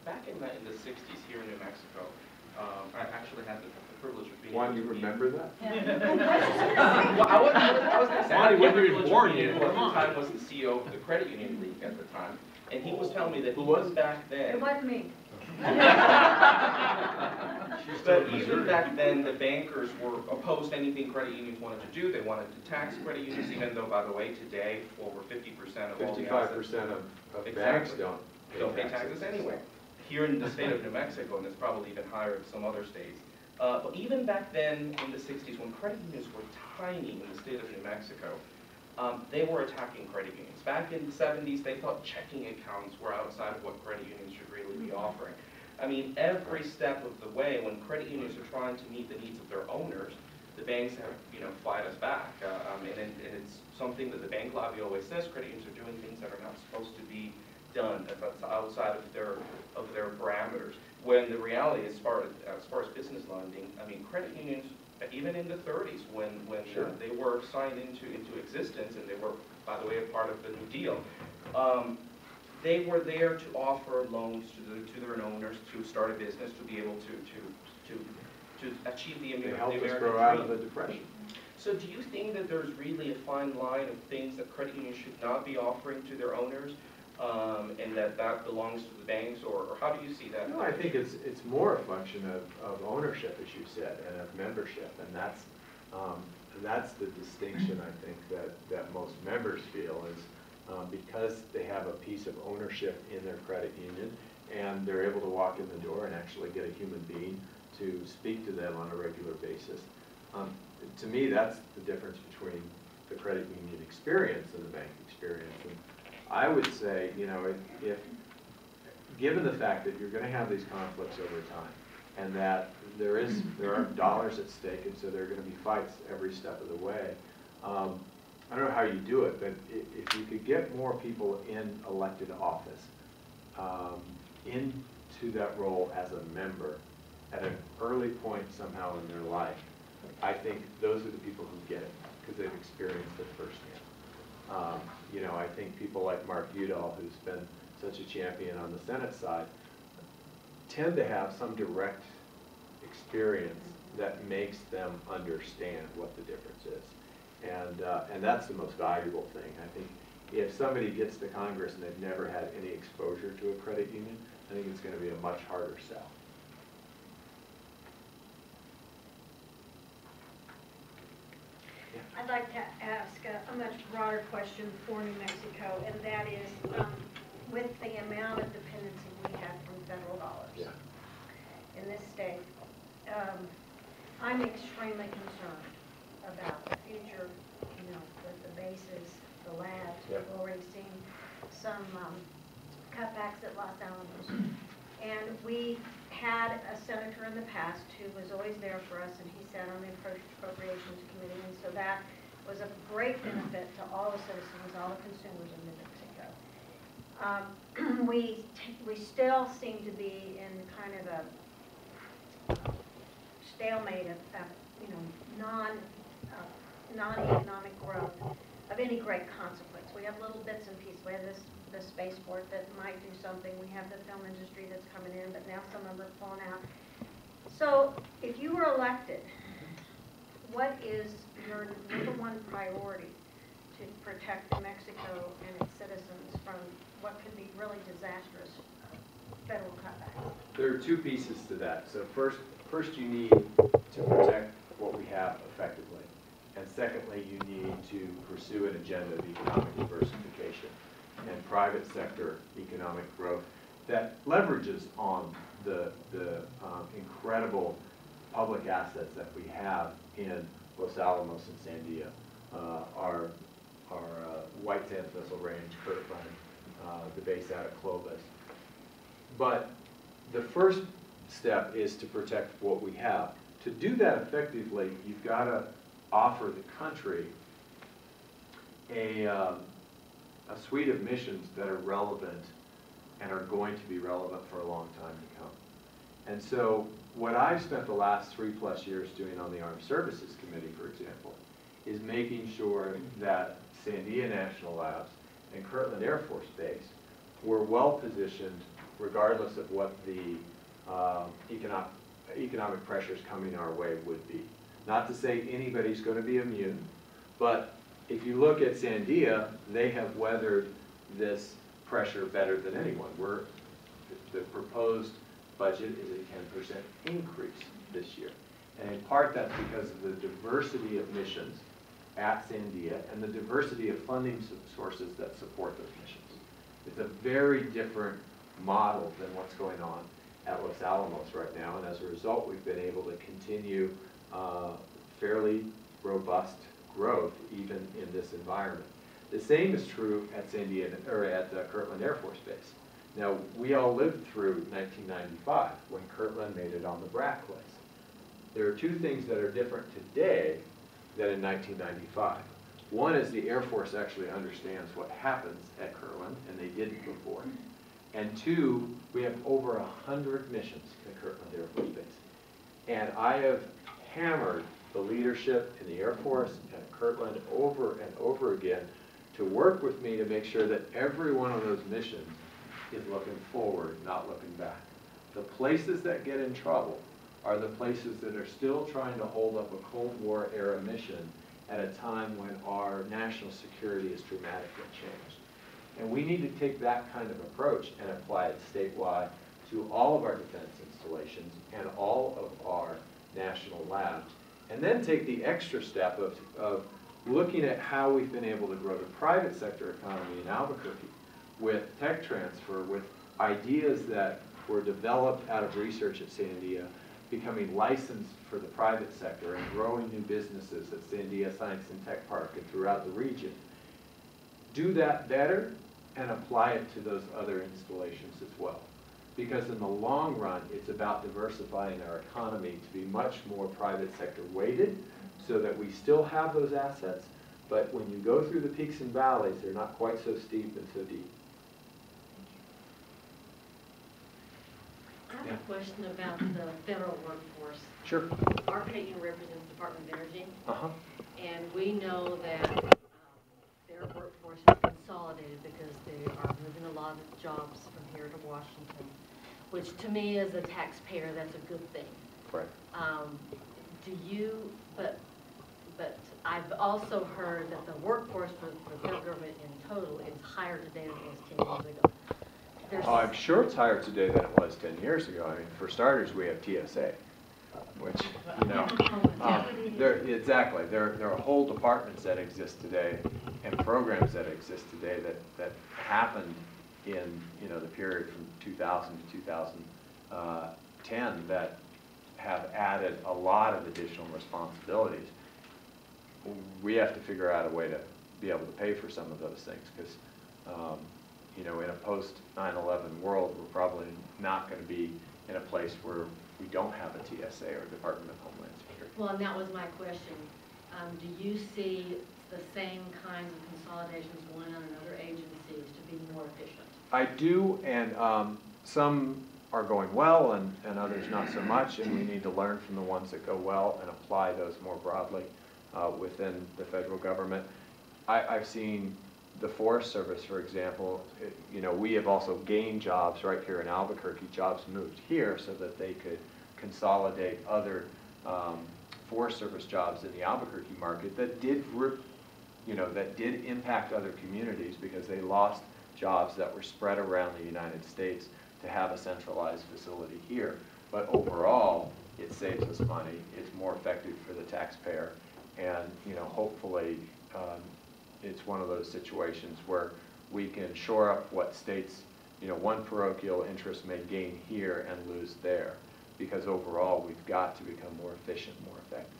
Back in the 60s here in New Mexico, I actually had the privilege of being. Juan, you remember that? Yeah. Well, I was going to say, Juan, when you were born, at the time was the CEO of the credit union league at the time, and he was telling me that even back then. It wasn't me. But even back then, the bankers were opposed to anything credit unions wanted to do. They wanted to tax credit unions, even though, by the way, today, over 50% of all the assets. 55% of exactly. banks don't pay taxes anyway. Here in the state of New Mexico, and it's probably even higher in some other states. But even back then, in the 60s, when credit unions were tiny in the state of New Mexico, they were attacking credit unions. Back in the 70s, they thought checking accounts were outside of what credit unions should really be offering. I mean, every step of the way, when credit unions are trying to meet the needs of their owners, the banks have, fight us back. And it's something that the bank lobby always says: credit unions are doing things that are not supposed to be done. That's outside of their parameters. When the reality, as far as business lending, I mean, credit unions, even in the 30s, when sure. They were signed into existence, and they were, by the way, a part of the New Deal. They were there to offer loans to their owners to start a business, to be able to achieve the American dream. They helped us grow out of the Depression. So do you think that there's really a fine line of things that credit unions should not be offering to their owners, and that belongs to the banks, or how do you see that? No, I think it's more a function of ownership, as you said, and of membership, and that's the distinction I think that most members feel is. Because they have a piece of ownership in their credit union, and they're able to walk in the door and actually get a human being to speak to them on a regular basis. To me, that's the difference between the credit union experience and the bank experience. And I would say, if given the fact that you're going to have these conflicts over time, and that there are dollars at stake, and so there are going to be fights every step of the way. I don't know how you do it, but if you could get more people in elected office into that role as a member at an early point somehow in their life, I think those are the people who get it because they've experienced it firsthand. I think people like Mark Udall, who's been such a champion on the Senate side, tend to have some direct experience that makes them understand what the difference is. And that's the most valuable thing. I think if somebody gets to Congress and they've never had any exposure to a credit union, I think it's going to be a much harder sell. Yeah. I'd like to ask a much broader question for New Mexico, and that is, with the amount of dependency we have from federal dollars in this state, I'm extremely concerned about the future, with the bases, the labs. We've already seen some cutbacks at Los Alamos. And we had a senator in the past who was always there for us, and he sat on the Appropriations Committee, and so that was a great benefit to all the citizens, all the consumers in New Mexico. We still seem to be in kind of a stalemate of non-economic growth of any great consequence. We have little bits and pieces. We have the spaceport that might do something. We have the film industry that's coming in, but now some of them are falling out. So if you were elected, what is your #1 priority to protect New Mexico and its citizens from what could be really disastrous federal cutbacks? There are two pieces to that. So first you need to protect what we have effectively. And secondly, you need to pursue an agenda of economic diversification and private sector economic growth that leverages on the incredible public assets that we have in Los Alamos and Sandia, our White Sands Missile Range, Kirtland, the base out of Clovis. But the first step is to protect what we have. To do that effectively, you've got to offer the country a suite of missions that are relevant and are going to be relevant for a long time to come. And so what I've spent the last 3+ years doing on the Armed Services Committee, for example, is making sure that Sandia National Labs and Kirtland Air Force Base were well positioned regardless of what the economic pressures coming our way would be. Not to say anybody's going to be immune, but if you look at Sandia, they have weathered this pressure better than anyone. The proposed budget is a 10% increase this year. And in part that's because of the diversity of missions at Sandia and the diversity of funding sources that support those missions. It's a very different model than what's going on at Los Alamos right now, and as a result we've been able to continue fairly robust growth even in this environment. The same is true at Sandia, or at Kirtland Air Force Base. Now, we all lived through 1995 when Kirtland made it on the BRAC list. There are two things that are different today than in 1995. One is the Air Force actually understands what happens at Kirtland, and they didn't before. And two, we have over 100 missions at Kirtland Air Force Base. And I have hammered the leadership in the Air Force at Kirtland over and over again to work with me to make sure that every one of those missions is looking forward, not looking back. The places that get in trouble are the places that are still trying to hold up a Cold War era mission at a time when our national security is dramatically changed. And we need to take that kind of approach and apply it statewide to all of our defense installations and all of our national labs. And then take the extra step of looking at how we've been able to grow the private sector economy in Albuquerque with tech transfer, with ideas that were developed out of research at Sandia, becoming licensed for the private sector and growing new businesses at Sandia Science and Tech Park and throughout the region. Do that better and apply it to those other installations as well. Because in the long run, it's about diversifying our economy to be much more private sector weighted so that we still have those assets, but when you go through the peaks and valleys, they're not quite so steep and so deep. I have a question about the federal workforce. Sure. Our Peyton represents the Department of Energy, Uh-huh. and we know that their workforce is consolidated because they are moving a lot of jobs from here to Washington, which to me as a taxpayer, that's a good thing. Right. But I've also heard that the workforce for the federal government in total is higher today than it was 10 years ago. I'm sure it's higher today than it was 10 years ago. I mean, for starters, we have TSA, which, you know, there are whole departments that exist today and programs that exist today that happened in, you know, the period from 2000 to 2010 that have added a lot of additional responsibilities. We have to figure out a way to be able to pay for some of those things because, you know, in a post 9/11 world, we're probably not going to be in a place where we don't have a TSA or Department of Homeland Security. Well, and that was my question. Do you see the same kinds of consolidations going on in other agencies to be more efficient? I do, and some are going well and others not so much, and we need to learn from the ones that go well and apply those more broadly within the federal government. I've seen the Forest Service, for example, you know, we have also gained jobs right here in Albuquerque. Jobs moved here so that they could consolidate other Forest Service jobs in the Albuquerque market that did, you know, that did impact other communities because they lost jobs that were spread around the United States to have a centralized facility here. But overall, it saves us money. It's more effective for the taxpayer, and you know, hopefully, it's one of those situations where we can shore up what states, you know, one parochial interest may gain here and lose there, because overall we've got to become more efficient, more effective.